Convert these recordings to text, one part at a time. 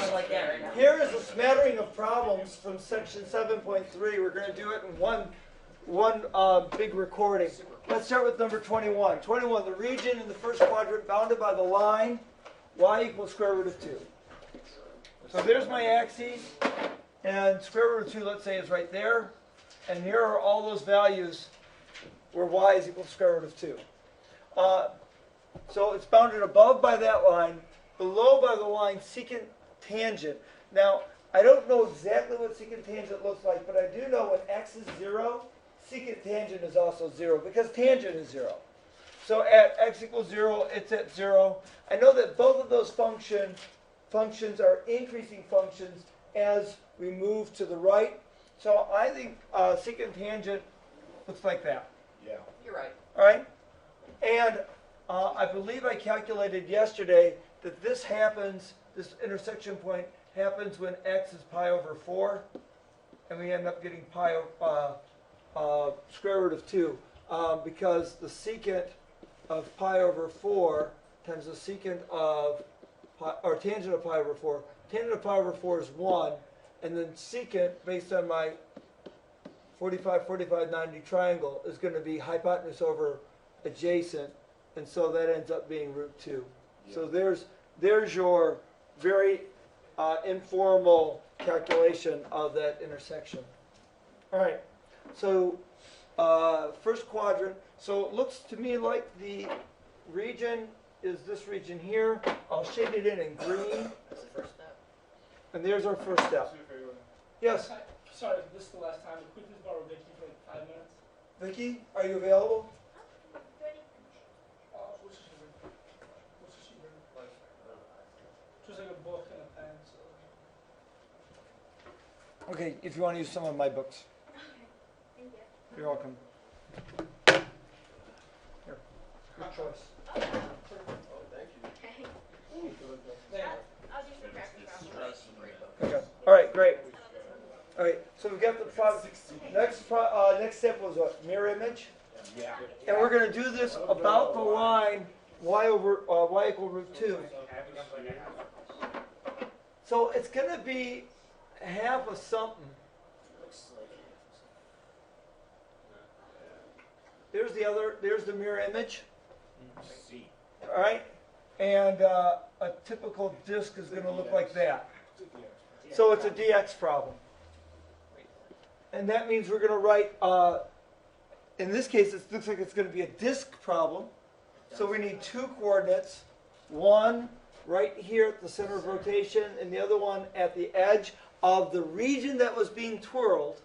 something like that right now. Here is a smattering of problems from section 7.3. We're going to do it in one big recording. Let's start with number 21. 21, the region in the first quadrant bounded by the line y equals square root of 2. So there's my axes, and square root of 2, let's say, is right there. And here are all those values where y is equal to square root of 2. So it's bounded above by that line, below by the line secant tangent. Now, I don't know exactly what secant tangent looks like, but I do know when x is 0, secant tangent is also 0, because tangent is 0. So at x equals 0, it's at 0. I know that both of those functions are increasing functions as we move to the right. So I think secant tangent looks like that. Yeah. You're right. All right? And I believe I calculated yesterday that this happens, this intersection point happens when x is pi over 4, and we end up getting pi square root of 2, because the secant of pi over 4 times the secant of pi, or tangent of pi over 4. Tangent of pi over 4 is 1, and then secant, based on my 45, 45, 90 triangle, is going to be hypotenuse over adjacent, and so that ends up being root 2. Yeah. So there's your very informal calculation of that intersection. All right, so first quadrant. So it looks to me like the region is this region here. I'll shade it in green. That's the first step. And there's our first step. Yes? Sorry, this is the last time. Could this borrow Vicky for like 5 minutes? Vicky, are you available? What's she doing? What's she doing? Just like a book and a pen. So. Okay, if you want to use some of my books. Okay, thank you. You're welcome. Here, good choice. Oh, thank you. Okay. I'll do some practice rounds. Okay. All right, great. All right, so we've got the next step was what? Mirror image? Yeah. And we're going to do this about the line y equal root 2. So it's going to be half of something. There's the mirror image. All right, and a typical disk is going to look like that. So it's a dx problem. And that means we're going to write, in this case, it looks like it's going to be a disk problem. So we need two coordinates, one right here at the center of rotation, and the other one at the edge of the region that was being twirled.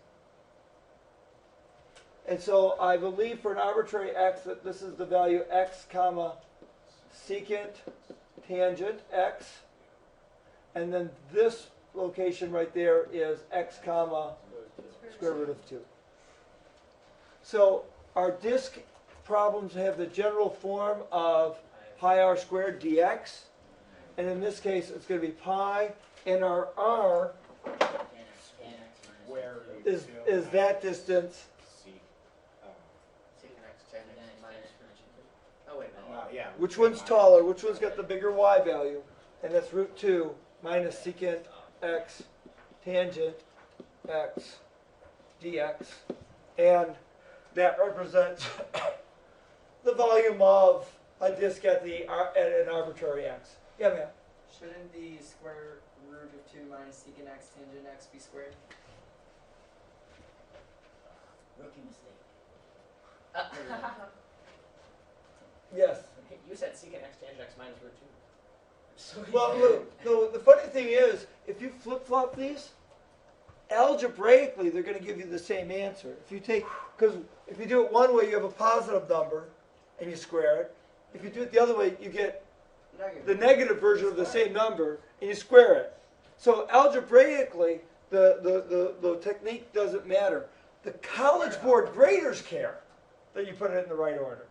And so I believe for an arbitrary x that this is the value x comma secant tangent x. And then this location right there is x comma square root of 2. So our disk problems have the general form of pi r squared dx. And in this case, it's going to be pi, and our r is that distance. Oh, wait a minute. Yeah. Which one's taller? Which one's got the bigger y value? And that's root 2 minus secant x tangent x dx. And that represents the volume of a disk at an arbitrary x. Yeah, man. Shouldn't the square root of 2 minus secant x tangent x be squared? Rookie mistake. Yes. You said secant x tangent x minus root 2. So Well, look, no, the funny thing is, if you flip-flop these, algebraically, they're going to give you the same answer. Because if you do it one way, you have a positive number, and you square it. If you do it the other way, you get the negative version of the same number, and you square it. So algebraically, the technique doesn't matter. The College Board graders care that you put it in the right order.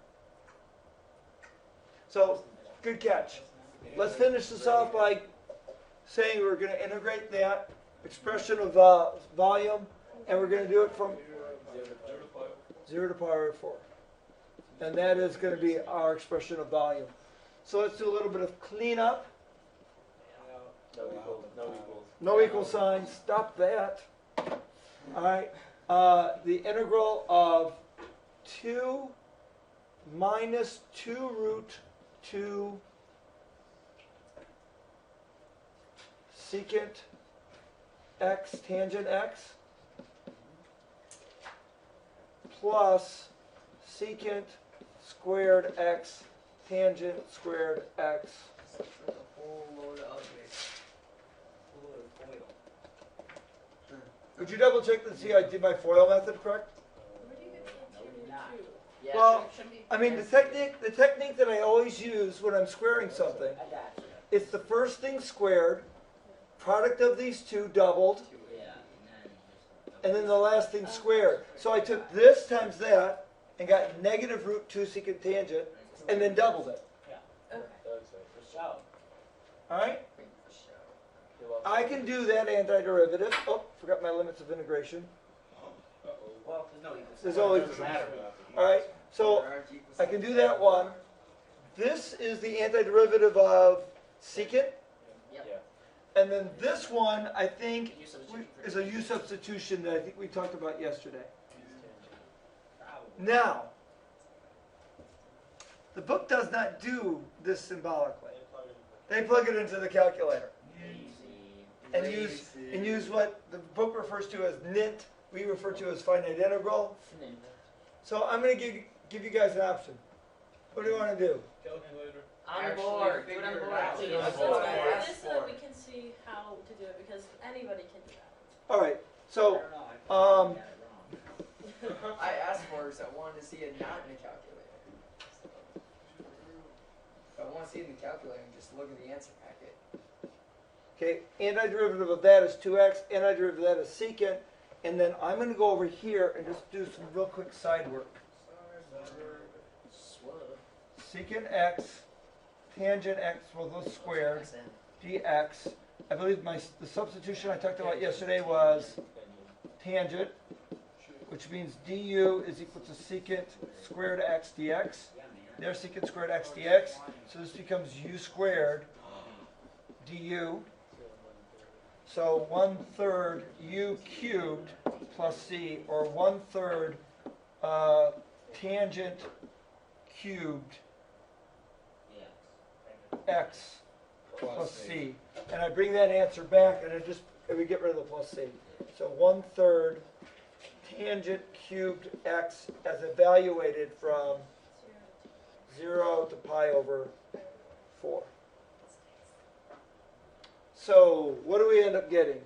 So, good catch. Let's finish this off by saying we're going to integrate that expression of volume, and we're going to do it from 0 to pi over 4. And that is going to be our expression of volume. So let's do a little bit of cleanup. No equal. No equal sign, stop that. Alright, the integral of 2 minus 2 root 2 secant x tangent x plus secant squared x tangent squared x. Such a whole load of upgrades. Whole load of foil. Could you double check to see I did my FOIL method correct? Where do you get the No, we did two? not. Yeah, Well, Should be. I mean, the technique that I always use when I'm squaring something, I got you. it's the first thing squared, product of these two doubled, Yeah, and then the last thing squared. So I took this times that and got negative root 2 secant tangent and then doubled it. Okay. For show. Alright? for show. I can do that antiderivative. Oh, forgot my limits of integration. Well, there's no equal sign. There's always- It doesn't matter. Alright, so There aren't equal I can signs. do that one. This is the antiderivative of secant. Yep. And then this one, I think, U substitution for is a U substitution that I think we talked about yesterday. Probably. Now, the book does not do this symbolically. They plug it into the calculator Easy. and use what the book refers to as nint. We refer to as finite integral. So I'm going to give you guys an option. What do you want to do? Calculator. On Actually board. Do it figure on it board. out. Please. Yeah, That's that's what what I I asked This so that for. we can see how to do it, because anybody can do that. All right. So I got it wrong. I asked for it because I wanted to see it not in the calculator. So, if I want to see it in the calculator, just look at the answer packet. okay, antiderivative of that is 2x. Antiderivative of that is secant. And then I'm going to go over here and just do some real quick side work. Swab. Secant x, tangent x, well those squared, dx. I believe the substitution I talked about yesterday was tangent, which means du is equal to secant squared x dx. There's secant squared x dx. So this becomes u squared du. So 1/3 u cubed plus c, or 1/3 tangent cubed x plus c. And I bring that answer back and we get rid of the plus c. So 1/3 tangent cubed x as evaluated from 0 to pi over 4. So what do we end up getting?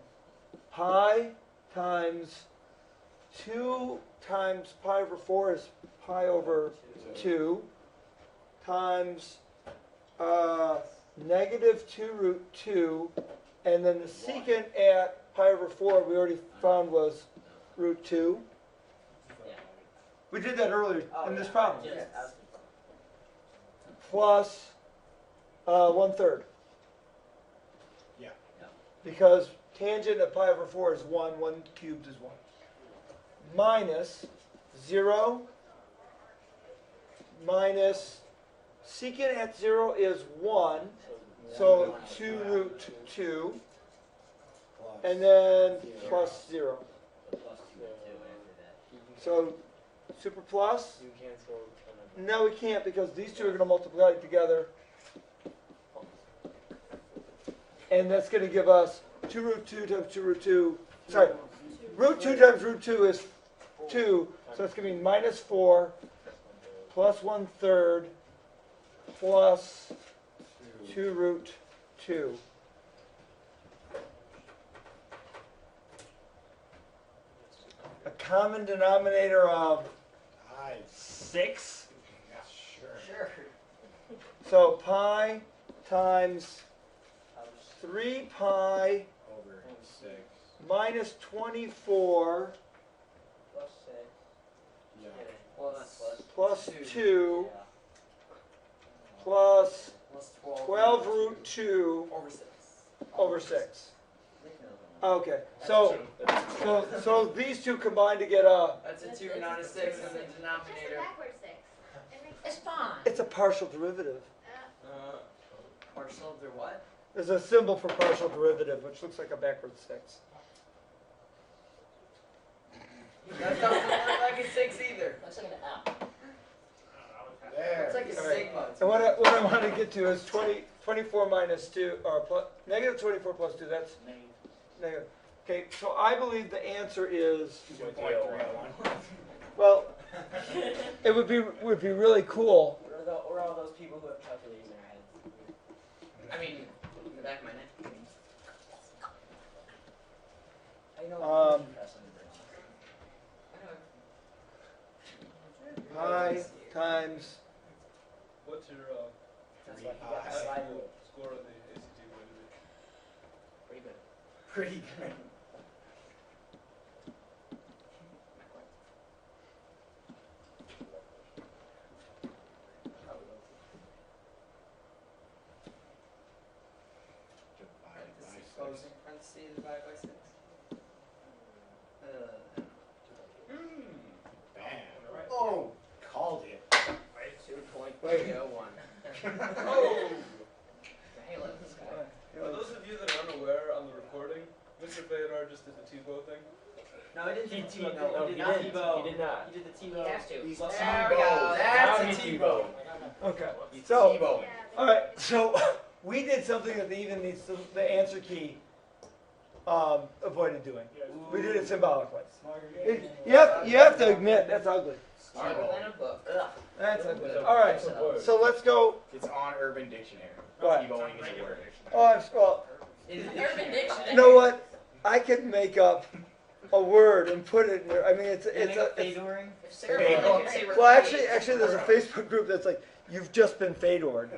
Pi times 2 times pi over 4 is pi over 2 times negative 2 root 2, and then the secant at pi over 4 we already found was root 2. We did that earlier in this problem. Just Yes. ask Plus 1/3. Yeah. Because tangent of pi over 4 is 1, 1 cubed is 1. Minus 0 minus secant at 0 is 1, so 2 root 2, and then plus 0. So super plus? You cancel. No, we can't, because these two are going to multiply together. And that's going to give us 2 root 2 times 2 root 2. Sorry, root 2 times root 2 is 2. So it's going to be minus 4 plus 1/3 plus 2 root 2. A common denominator of Nice. 6. Yeah, sure. Sure. So pi times 3 pi Over 6. minus 24 Plus 6. Yeah. plus 2 plus Plus 12 root 2 over 6. over 6. Okay, so these two combine to get a, That's a 2, not a 6 in the Just Just a denominator. backward 6. It makes It's sense. fine. it's a partial derivative. Partial of their what? There's a symbol for partial derivative, which looks like a backward 6. That doesn't look like a 6 either. Looks like an L. There. It's like a All right. sigma. And what I want to get to is 24 minus 2, or negative 24 plus 2, that's negative. Okay, so I believe the answer is, 2.301. well, it would be really cool. We're all those people who have calculators in their heads. I mean, in the back of my neck. I know. Um, I know. Pi times, What's your That's why he got the slide rule. score on the ACT going to be? Pretty good. Pretty good. Closing parentheses divided by 6. Bam. Oh, called it. 2.301. Oh! Hey, look, this guy. For those of you that are unaware on the recording, Mr. Fedor just did the T-bow thing. No, I didn't do the T-bow. No, he he did not. didn't. T-bow. He did not. He did the He T-bow. has to. He's Plus There we go. That's a T-bow. okay. He's So, T-bowing. all right, so we did something that even needs the answer key avoided doing. We did it symbolically. You have to admit, that's ugly. Smarter than a book. Ugh. That's ugly. All right, so let's go. It's on Urban Dictionary. What? T-bowing is a word. Well, Urban Dictionary. you know what? I could make up a word and put it in there. I mean, it's Fadoring. If Sarah Bagel. Palin could say well, replace- actually, there's a Facebook group that's like, you've just been fadored.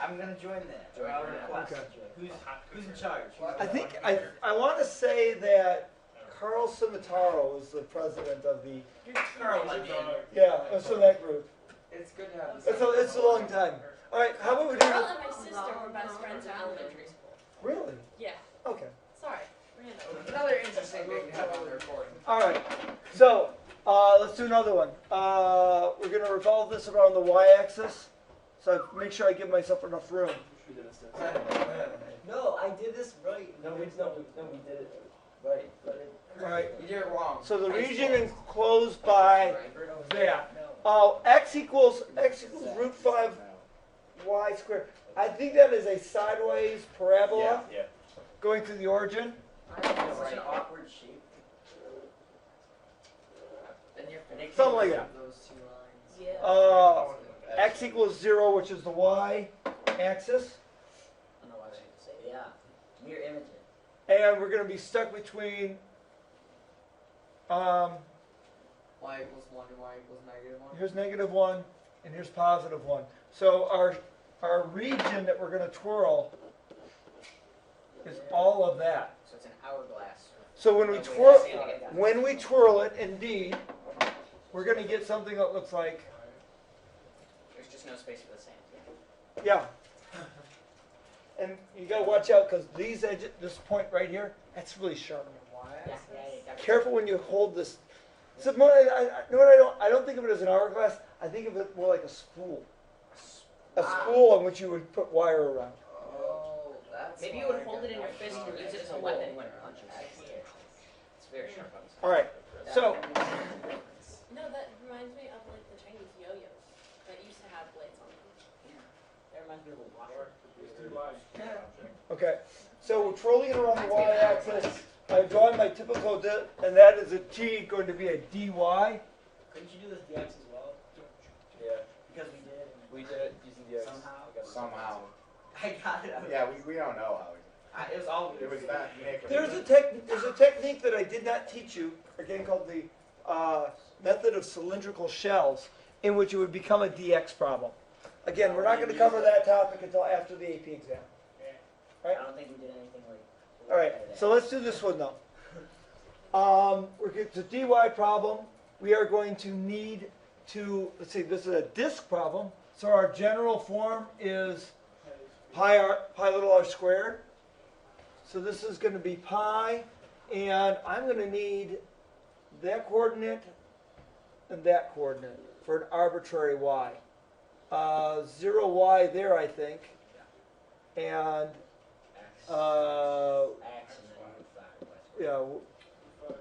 I'm gonna join that. Join I'll that. request. Okay. Who's in charge? I think I want to say that Carl Cimitaro is the president of the Carl, I mean. it's from that group. It's good to have this. It's a long time. All right, how about we do? Carl and my sister were best friends in elementary school. Really? Yeah. Okay. Sorry. Random. Another interesting thing to have on the recording. All right. So let's do another one. We're gonna revolve this around the y-axis. So make sure I give myself enough room. No, I did this right. No, we did it right. All right. You did it wrong. So the region enclosed by that. X equals root 5 y squared. I think that is a sideways parabola Yeah. going through the origin. I think it's such an awkward shape. Then you're Something like that. Those two lines. Yeah. X equals 0, which is the y axis. I don't know why I should say it. Yeah. Mirror image it. And we're going to be stuck between Y equals 1 and Y equals negative 1. here's negative 1 and here's positive 1. So our region that we're going to twirl is all of that. So it's an hourglass. So when we twirl it, indeed, we're going to get something that looks like, There's just no space for the sand. yeah. And you got to watch out because these edges, this point right here, that's really sharp. Yeah. Careful when you hold this. So more, you know what I don't think of it as an hourglass. I think of it more like a spool. A spool on which you would put wire around. Oh, that's Maybe you why would I hold got it in your that fist and wrong. use it as a weapon when it punches. It's very sharp on the side. All right. So No, that reminds me of like the Chinese yo-yos that used to have blades on them. That reminds me of a washer. okay. So we're twirling it around the y-axis. I'm drawing my typical, and that is a t going to be a dy. Couldn't you do this dx as well? Yeah. Because we did. We did it using the X. Somehow. Somehow. I got it. Yeah, we don't know how. It was all. It was that Nick. There's a technique that I did not teach you, again called the method of cylindrical shells, in which it would become a dx problem. Again, we're not going to cover that topic until after the AP exam. I don't think we did anything like. All right, so let's do this one now. It's a dy problem. We are going to need to, let's see, this is a disk problem. So our general form is pi little r squared. So this is going to be pi, and I'm going to need that coordinate and that coordinate for an arbitrary y. 0y there, I think, and X and then root 5 y squared. yeah, 5y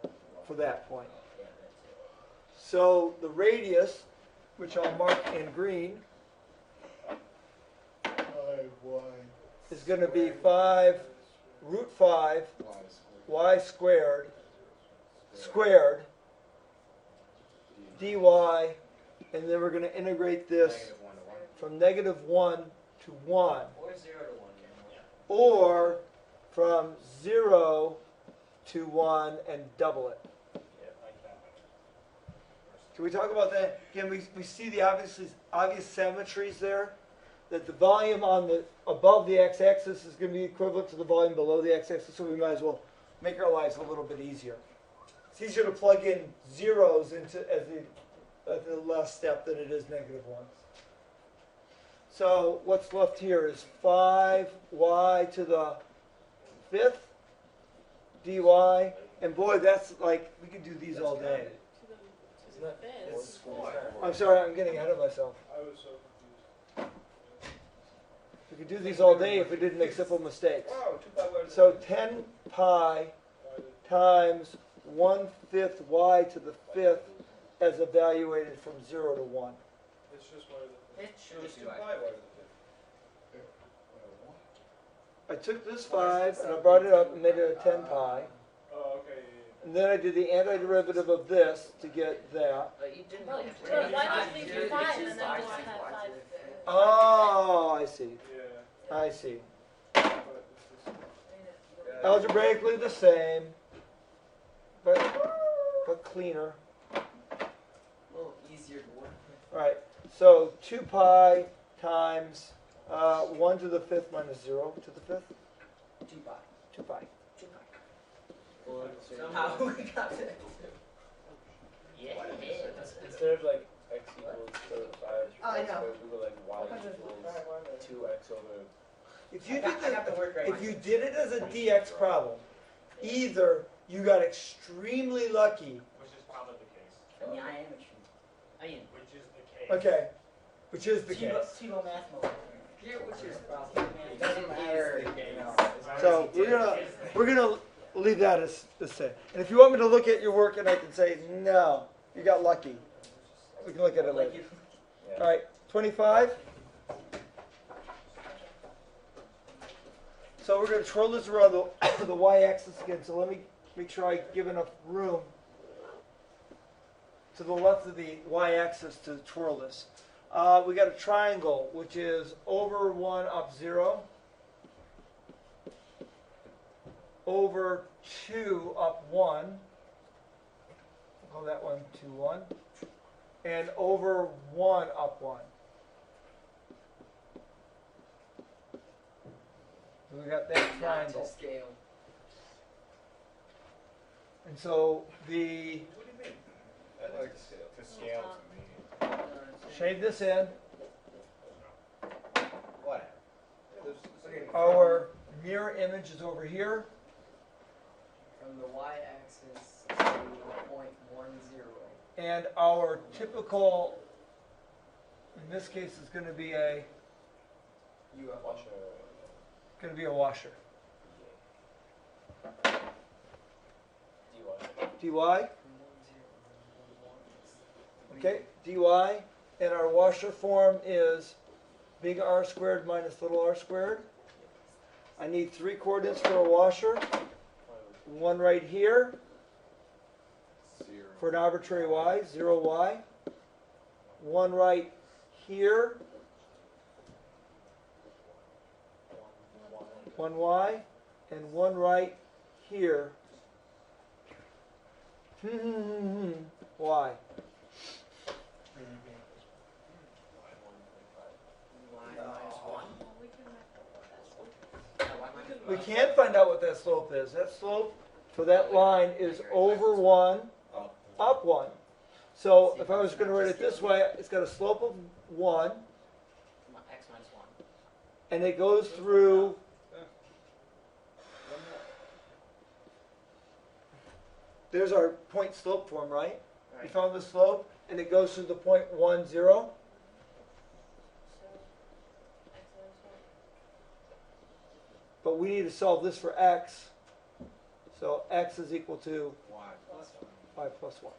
squared. for that point. Yeah, that's it. So the radius, which I'll mark in green, is going to be 5 root 5 y squared squared dy, and then we're going to integrate this Negative 1 to 1. from negative 1 to 1, Or 0 to 1. Yeah. or from 0 to 1 and double it. Yeah, like that. Can we talk about that? Again, we see the obvious symmetries there. That the volume on the above the x-axis is going to be equivalent to the volume below the x-axis, so we might as well make our lives a little bit easier. It's easier to plug in zeros into as the last step than it is negative ones. So what's left here is 5y to the 5th dy, and boy, that's like, we could do these all day. To the fifth. It's four. I'm sorry, I'm getting ahead of myself. I was so confused. We could do these all day if we didn't make simple mistakes. Wow, 2 pi y to the So fifth. 10 pi Y to- times 1/5 y to the 5th as evaluated from 0 to 1. It's just y to the fifth. It should Just be 2 like pi y to the fifth. I took this 5 and I brought it up and made it a 10 pi. Oh, okay. And then I did the antiderivative of this to get that. But you didn't Well, have to well, do why that. just leave your 5 and then just have 5? Oh, I see. Yeah. I see. But it's just, Algebraically the same, but cleaner. a little easier to work with. All right. So 2 pi times 1 to the 5th minus 0 to the 5th. 2 pi. 2 pi. Somehow we got it. Yeah, it is. Instead of like x equals sort of 5, I know. we go like y equals 2x over. If you I did got the, to work right if you did it as a dx problem, either you got extremely lucky, Which is probably the case. I mean, I am a I mean, Which is the case. okay, which is the case. Timo math moment. Yeah, which is probably. It doesn't matter. You know, So we're gonna leave that as the same. And if you want me to look at your work and I can say no, you got lucky, we can look at it Like later. you. All right, 25. So we're going to twirl this around the y-axis again. So let me make sure I give enough room to the left of the y-axis to twirl this. We got a triangle, which is over 1 up 0, over 2 up 1. Call that one 2, 1. And over 1 up 1. So we got that Not triangle. to scale. And so the What do you mean? I like to scale to me. shade this in. Whatever. Our mirror image is over here. From the y-axis to point 1, 0. And our typical, in this case, is going to be a UFO. washer. dy. dy. Okay, dy. And our washer form is big R squared minus little r squared. I need 3 coordinates for a washer. One right here for an arbitrary y, 0y. One right here, 1y, and one right here, y. We can't find out what that slope is. That slope for that line is over 1, up 1. So if I was going to write it this way, it's got a slope of 1, X minus 1. and it goes through. There's our point slope form, right? We Right. found the slope, and it goes through the point 1, 0. So, X minus 1. but we need to solve this for x. So x is equal to Y plus one. y plus 1.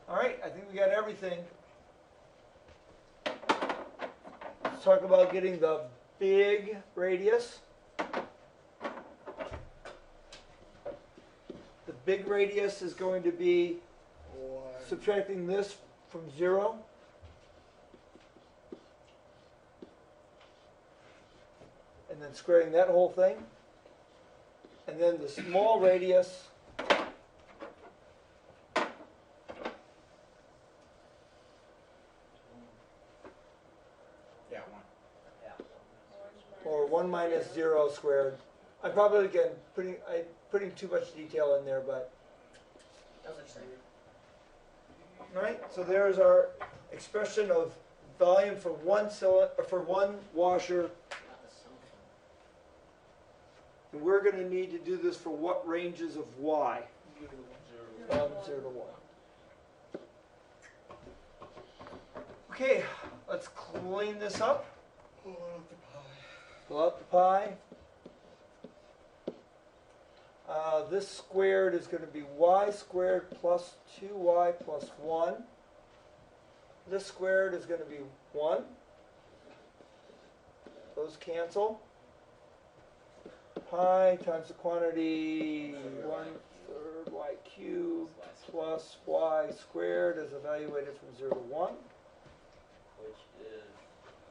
All right, I think we got everything. Let's talk about getting the big radius. The big radius is going to be subtracting this from 0. And then squaring that whole thing. And then the small radius Yeah, one. or 1 minus 0 squared. I'm probably again putting too much detail in there, but That's what you're saying. all right. So there's our expression of volume for one washer, Not the sum. and we're going to need to do this for what ranges of y? From 0 to 1. Okay, let's clean this up. Pull out the pi. This squared is going to be y squared plus 2y plus 1. This squared is going to be 1. Those cancel. Pi times the quantity 1/3 y cubed plus y squared is evaluated from 0 to 1.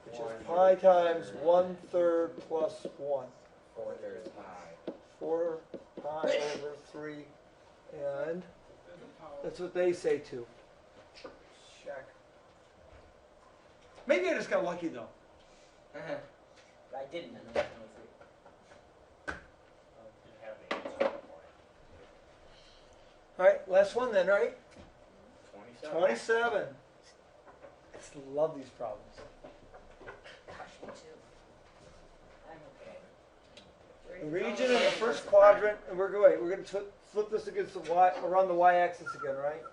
Which is pi times 1/3 plus 1. 4/3 pi. 4 pi over 3. And that's what they say too. Check. Maybe I just got lucky though. I didn't, and then I Didn't have the answer for it. Alright, last one then, right? 27. 27. I just love these problems. Gosh, me too. I'm okay. The region in the first quadrant, and we're going to flip this against the y, around the y-axis again, right?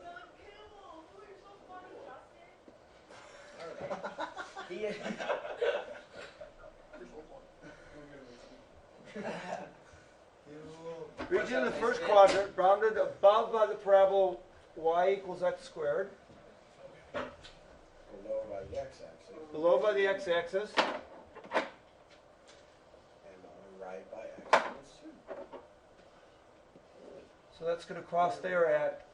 Region in the first quadrant, bounded above by the parabola y equals x squared, Below by the x-axis. below by the x-axis, And on the right by x equals 2. so that's going to cross there at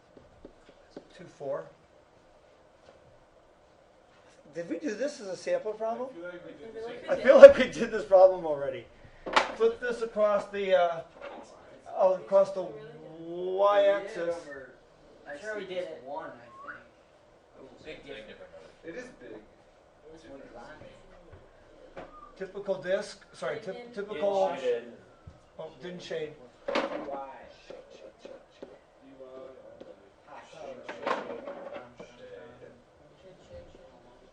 2, 4. Did we do this as a sample problem? I feel like we did this problem already. Flip this across the across the y-axis. Sure we did it. 1, I think. Big difference. It is big. Typical disk. Sorry, Didn't- typical. You did. Oh, didn't shade. Why?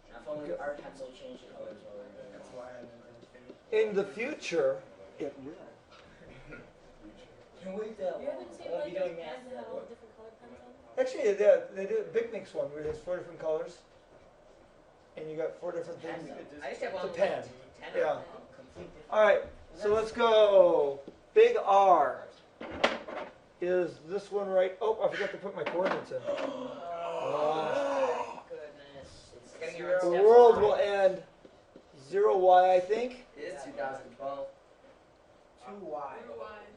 If only our pencil changed colors already. That's why I didn't. In the future, it will. Can wait that You haven't seen We'll like be those doing pens math. that have all the different colored pens on them? Actually, they do. Big makes one where it has 4 different colors, and you got 4 different things. I just have one. It's a pen. 10 Yeah. of them. Complete different. All right, so let's go. Big R is this one right? Oh, I forgot to put my coordinates in. Oh, goodness. It's getting your The world will end 0y, I think. It is 2012. 2y.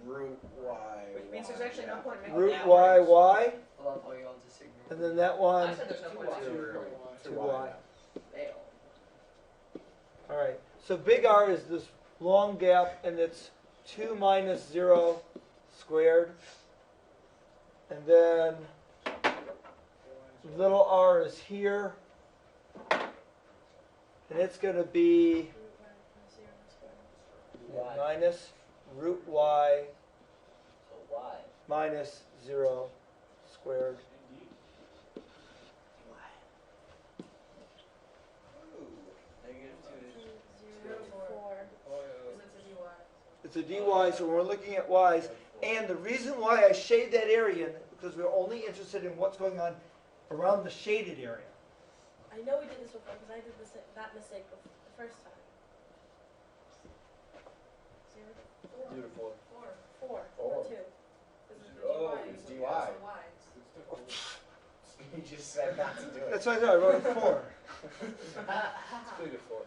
Root y. Which means there's actually no point in making Root that y, worse. y, I love how you all just ignore and then that one, I said there's no point in making it 2y. fail. All right, so big R is this long gap, and it's 2 minus 0 squared. And then little r is here. And it's going to be minus root y So y. minus 0 squared. It's a dy, so we're looking at y's. And the reason why I shade that area, because we're only interested in what's going on around the shaded area. I know we did this before because I did this, that mistake the first time. 2? Due to 4. 4. Four. 2. This is the Oh, dy. it's so dy. that's the y. You just said not to do it. That's what I did. I wrote a 4. It's 3 to 4.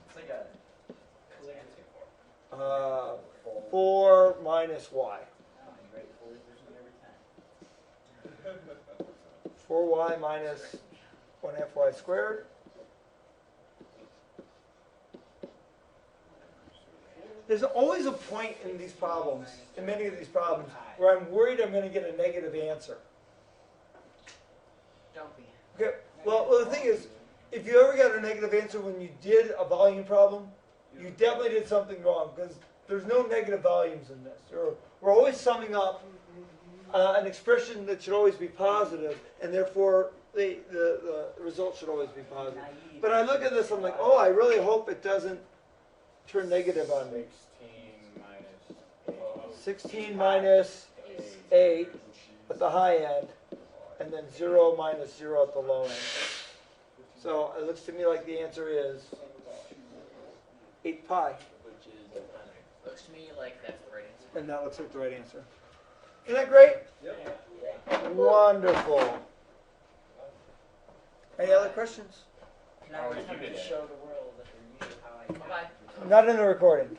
It's like a. Uh, 4 minus y. 4y minus 1 half y squared. There's always a point in these problems, in many of these problems, where I'm worried I'm going to get a negative answer. Don't be. Okay. Well, the thing is, if you ever got a negative answer when you did a volume problem, you definitely did something wrong, because there's no negative volumes in this. We're always summing up an expression that should always be positive, and therefore the result should always be positive. But I look at this, I'm like, oh, I really hope it doesn't turn negative on me. 16 minus 8 at the high end, and then 0 minus 0 at the low end. So it looks to me like the answer is 8 pi. Looks to me like that's the right answer. And that looks like the right answer. Isn't that great? Yep. Wonderful. Any other questions? Now Oh, we you have did to it. show the world that they're using how I. Not in the recording.